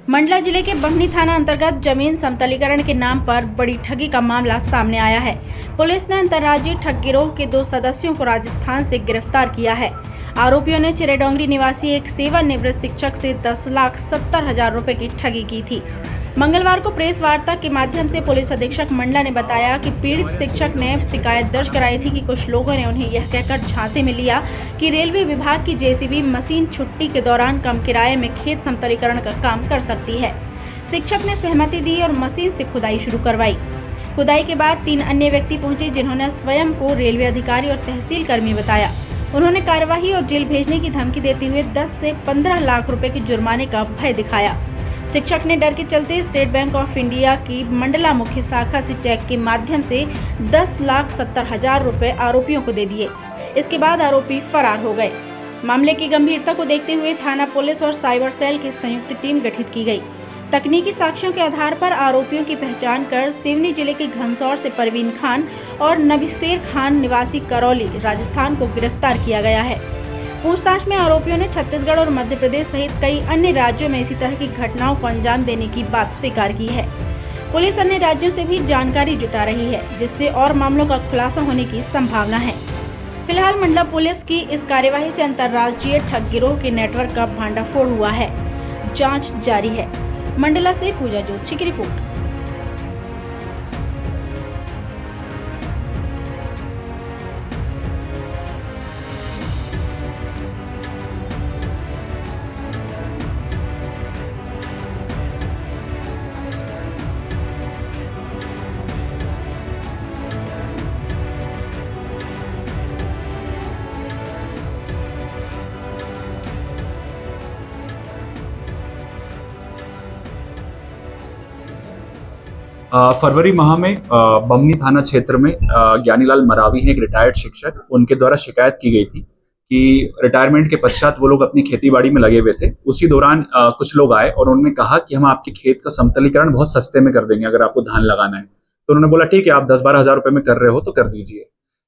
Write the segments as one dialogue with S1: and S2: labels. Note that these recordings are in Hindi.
S1: मंडला जिले के बमनी थाना अंतर्गत जमीन समतलीकरण के नाम पर बड़ी ठगी का मामला सामने आया है। पुलिस ने अंतर्राज्यीय ठग गिरोह के 2 सदस्यों को राजस्थान से गिरफ्तार किया है। आरोपियों ने चिरेडोंगरी निवासी एक सेवानिवृत्त शिक्षक से 10,70,000 रुपए की ठगी की थी। मंगलवार को प्रेस वार्ता के माध्यम से पुलिस अधीक्षक मंडला ने बताया कि पीड़ित शिक्षक ने शिकायत दर्ज कराई थी कि कुछ लोगों ने उन्हें यह कहकर झांसे में लिया कि रेलवे विभाग की जेसीबी मशीन छुट्टी के दौरान कम किराए में खेत समतलीकरण का काम कर सकती है। शिक्षक ने सहमति दी और मशीन से खुदाई शुरू करवाई। खुदाई के बाद 3 अन्य व्यक्ति पहुंचे, जिन्होंने स्वयं को रेलवे अधिकारी और तहसील कर्मी बताया। उन्होंने कार्यवाही और जेल भेजने की धमकी देते हुए 10 से 15 लाख रुपए के जुर्माने का भय दिखाया। शिक्षक ने डर के चलते स्टेट बैंक ऑफ इंडिया की मंडला मुख्य शाखा से चेक के माध्यम से 10,70,000 रुपए आरोपियों को दे दिए। इसके बाद आरोपी फरार हो गए। मामले की गंभीरता को देखते हुए थाना पुलिस और साइबर सेल की संयुक्त टीम गठित की गई। तकनीकी साक्ष्यों के आधार पर आरोपियों की पहचान कर सिवनी जिले के घनसौर से परवीन खान और नबीशेर खान निवासी करौली राजस्थान को गिरफ्तार किया गया है। पूछताछ में आरोपियों ने छत्तीसगढ़ और मध्य प्रदेश सहित कई अन्य राज्यों में इसी तरह की घटनाओं को अंजाम देने की बात स्वीकार की है। पुलिस अन्य राज्यों से भी जानकारी जुटा रही है, जिससे और मामलों का खुलासा होने की संभावना है। फिलहाल मंडला पुलिस की इस कार्यवाही से अंतर्राज्यीय ठग गिरोह के नेटवर्क का भांडाफोड़ हुआ है। जांच जारी है। मंडला से पूजा जोशी की रिपोर्ट।
S2: फरवरी माह में बमनी थाना क्षेत्र में ज्ञानीलाल मरावी हैं, एक रिटायर्ड शिक्षक, उनके द्वारा शिकायत की गई थी कि रिटायरमेंट के पश्चात वो लोग अपनी खेतीबाड़ी में लगे हुए थे। उसी दौरान कुछ लोग आए और उन्होंने कहा कि हम आपके खेत का समतलीकरण बहुत सस्ते में कर देंगे अगर आपको धान लगाना है। तो उन्होंने बोला ठीक है, आप 10-12 हज़ार रुपये में कर रहे हो तो कर दीजिए।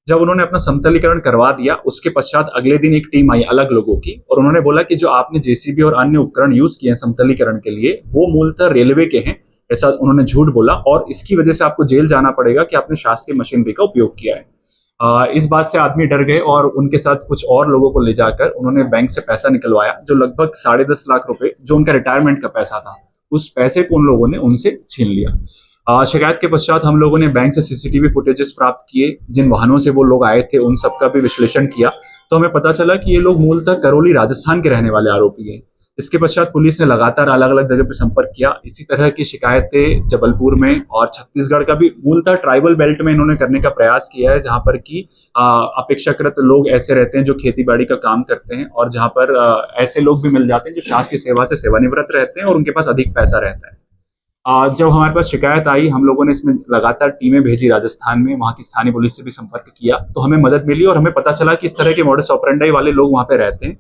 S2: जब उन्होंने अपना समतलीकरण करवा दिया, उसके पश्चात अगले दिन एक टीम आई अलग लोगों की और उन्होंने बोला कि जो आपने जेसीबी और अन्य उपकरण यूज किए हैं समतलीकरण के लिए, वो मूलतः रेलवे के हैं। ऐसा उन्होंने झूठ बोला और इसकी वजह से आपको जेल जाना पड़ेगा कि आपने शासकीय मशीनरी का उपयोग किया है। इस बात से आदमी डर गए और उनके साथ कुछ और लोगों को ले जाकर उन्होंने बैंक से पैसा निकलवाया, जो लगभग 10.5 लाख रुपए, जो उनका रिटायरमेंट का पैसा था, उस पैसे को उन लोगों ने उनसे छीन लिया। शिकायत के पश्चात हम लोगों ने बैंक से सीसीटीवी फुटेजेस प्राप्त किए, जिन वाहनों से वो लोग आए थे उन सबका भी विश्लेषण किया, तो हमें पता चला कि ये लोग मूलतः करौली राजस्थान के रहने वाले आरोपी हैं। इसके पश्चात पुलिस ने लगातार अलग अलग जगह पर संपर्क किया। इसी तरह की शिकायतें जबलपुर में और छत्तीसगढ़ का भी मूलतः ट्राइबल बेल्ट में इन्होंने करने का प्रयास किया है, जहां पर कि अपेक्षाकृत लोग ऐसे रहते हैं जो खेतीबाड़ी का काम करते हैं और जहां पर ऐसे लोग भी मिल जाते हैं जो शासकीय सेवा से सेवानिवृत्त रहते हैं और उनके पास अधिक पैसा रहता है। जब हमारे पास शिकायत आई, हम लोगों ने इसमें लगातार टीमें भेजी राजस्थान में, वहां की स्थानीय पुलिस से भी संपर्क किया, तो हमें मदद मिली और हमें पता चला कि इस तरह के मॉडस ऑपरेंडाई वाले लोग वहां पे रहते हैं।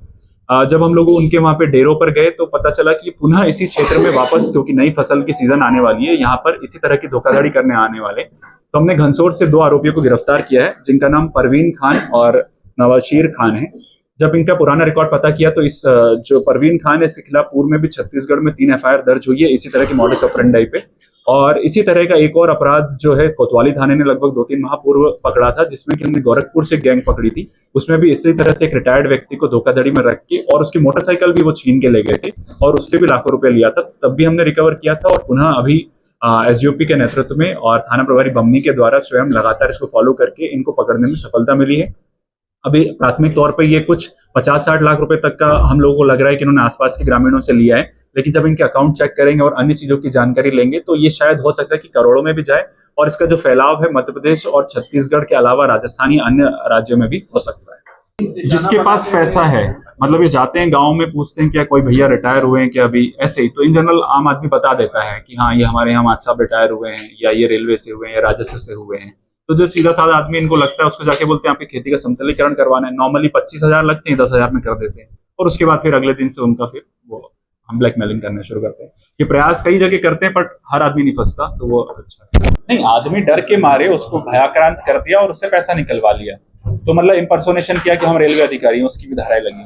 S2: जब हम लोग उनके वहां पे डेरों पर गए तो पता चला कि पुनः इसी क्षेत्र में वापस, क्योंकि नई फसल की सीजन आने वाली है, यहाँ पर इसी तरह की धोखाधड़ी करने आने वाले, तो हमने घनसौर से 2 आरोपियों को गिरफ्तार किया है, जिनका नाम परवीन खान और नबीशेर खान है। जब इनका पुराना रिकॉर्ड पता किया तो इस जो परवीन खान है, इसके खिलाफ पूर्व में भी छत्तीसगढ़ में 3 FIR दर्ज हुई है इसी तरह के मॉडस ऑपरेंडाई पे। और इसी तरह का एक और अपराध जो है कोतवाली थाने ने लगभग 2-3 माह पूर्व पकड़ा था, जिसमें कि हमने गोरखपुर से गैंग पकड़ी थी। उसमें भी इसी तरह से एक रिटायर्ड व्यक्ति को धोखाधड़ी में रख के और उसकी मोटरसाइकिल भी वो छीन के ले गए थे और उससे भी लाखों रुपए लिया था, तब भी हमने रिकवर किया था। और पुनः अभी SGOP के नेतृत्व में और थाना प्रभारी बमनी के द्वारा स्वयं लगातार इसको फॉलो करके इनको पकड़ने में सफलता मिली है। अभी प्राथमिक तौर पर ये कुछ 50-60 लाख रुपए तक का हम लोगों को लग रहा है कि इन्होंने आसपास के ग्रामीणों से लिया है, लेकिन जब इनके अकाउंट चेक करेंगे और अन्य चीजों की जानकारी लेंगे तो ये शायद हो सकता है कि करोड़ों में भी जाए और इसका जो फैलाव है मध्य प्रदेश और छत्तीसगढ़ के अलावा राजस्थान या अन्य राज्यों में भी हो सकता है। जिसके पास पैसा है, मतलब ये जाते हैं गांव में, पूछते हैं क्या कोई भैया रिटायर हुए हैं क्या अभी, ऐसे ही तो इन जनरल आम आदमी बता देता है कि हाँ ये हमारे यहाँ मास्टर साहब रिटायर हुए हैं या ये रेलवे से हुए हैं या राजस्व से हुए हैं। तो जो सीधा साधा आदमी इनको लगता है उसको जाके बोलते हैं आपकी खेती का समतलीकरण करवाना है, नॉर्मली 25,000 लगते हैं, 10,000 में कर देते हैं और उसके बाद फिर अगले दिन से उनका फिर वो हम ब्लैकमेलिंग करने शुरू करते हैं। ये प्रयास कई जगह करते हैं बट हर आदमी नहीं फंसता, तो वो अच्छा नहीं, आदमी डर के मारे उसको भयाक्रांत कर दिया और उससे पैसा निकलवा लिया, तो मतलब इम्पर्सोनेशन किया कि हम रेलवे अधिकारी हैं, उसकी भी धाराएं लगी।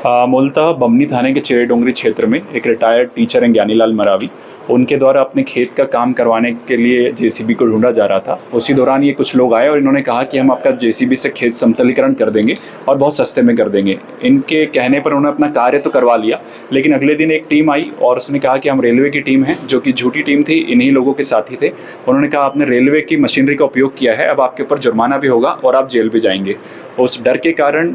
S2: मूलतः बमनी थाने के चिरे डोंगरी क्षेत्र में एक रिटायर्ड टीचर हैं ज्ञानीलाल मरावी, उनके द्वारा अपने खेत का काम करवाने के लिए जेसीबी को ढूंढा जा रहा था। उसी दौरान ये कुछ लोग आए और इन्होंने कहा कि हम आपका जेसीबी से खेत समतलीकरण कर देंगे और बहुत सस्ते में कर देंगे। इनके कहने पर उन्होंने अपना कार्य तो करवा लिया, लेकिन अगले दिन एक टीम आई और उसने कहा कि हम रेलवे की टीम है, जो कि झूठी टीम थी, इन्हीं लोगों के साथी थे। उन्होंने कहा आपने रेलवे की मशीनरी का उपयोग किया है, अब आपके ऊपर जुर्माना भी होगा और आप जेल भी जाएंगे। उस डर के कारण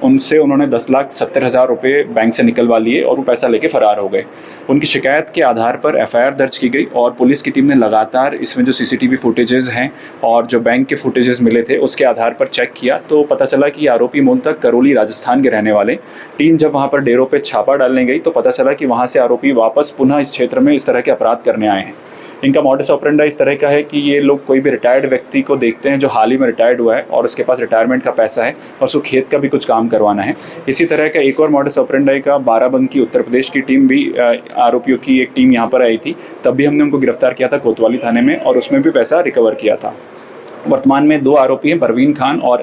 S2: उनसे उन्होंने 10,70,000 रुपये बैंक से निकलवा लिए और वो पैसा लेके फरार हो गए। उनकी शिकायत के आधार पर एफआईआर दर्ज की गई और पुलिस की टीम ने लगातार इसमें जो सीसीटीवी फुटेजेस हैं और जो बैंक के फुटेजेस मिले थे उसके आधार पर चेक किया, तो पता चला कि आरोपी मूलतः करौली राजस्थान के रहने वाले। टीम जब वहाँ पर डेरों पर छापा डालने गई तो पता चला कि वहाँ से आरोपी वापस पुनः इस क्षेत्र में इस तरह के अपराध करने आए हैं। इनका मॉडस ऑपरेंडा इस तरह का है कि ये लोग कोई भी रिटायर्ड व्यक्ति को देखते हैं जो हाल ही में रिटायर्ड हुआ है और उसके पास रिटायरमेंट का पैसा है और उसको खेत का भी कुछ काम करवाना है। इसी तरह का एक और मॉडस ऑपरेंडा का बाराबंकी उत्तर प्रदेश की टीम भी, आरोपियों की एक टीम यहाँ पर आई थी, तब भी हमने उनको गिरफ्तार किया था कोतवाली थाने में और उसमें भी पैसा रिकवर किया था। वर्तमान में 2 आरोपी हैं, परवीन खान और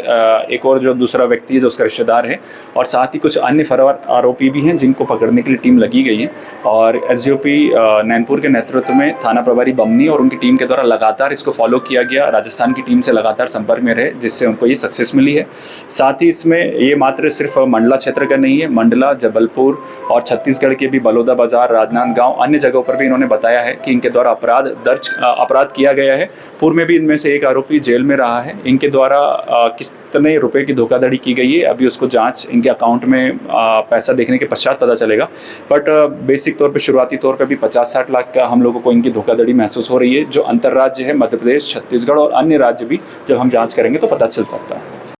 S2: एक और जो दूसरा व्यक्ति है जो उसका रिश्तेदार है, और साथ ही कुछ अन्य फरार आरोपी भी हैं जिनको पकड़ने के लिए टीम लगी गई है। और एसडीओपी नैनपुर के नेतृत्व में थाना प्रभारी बमनी और उनकी टीम के द्वारा लगातार इसको फॉलो किया गया। राजस्थान की टीम से लगातार संपर्क में रहे, जिससे उनको ये सक्सेस मिली है। साथ ही इसमें ये मात्र सिर्फ मंडला क्षेत्र का नहीं है, मंडला, जबलपुर और छत्तीसगढ़ के भी बलौदा बाजार, राजनांदगांव, अन्य जगहों पर भी इन्होंने बताया है कि इनके द्वारा अपराध किया गया है। पूर्व में भी इनमें से एक आरोपी जेल में रहा है। इनके द्वारा कितने रुपए की धोखाधड़ी की गई है, अभी उसको जांच इनके अकाउंट में पैसा देखने के पश्चात पता चलेगा। बट बेसिक तौर पे, शुरुआती तौर पे भी 50-60 लाख का हम लोगों को इनकी धोखाधड़ी महसूस हो रही है, जो अंतर्राज्य है, मध्य प्रदेश, छत्तीसगढ़ और अन्य राज्य भी जब हम जांच करेंगे तो पता चल सकता है।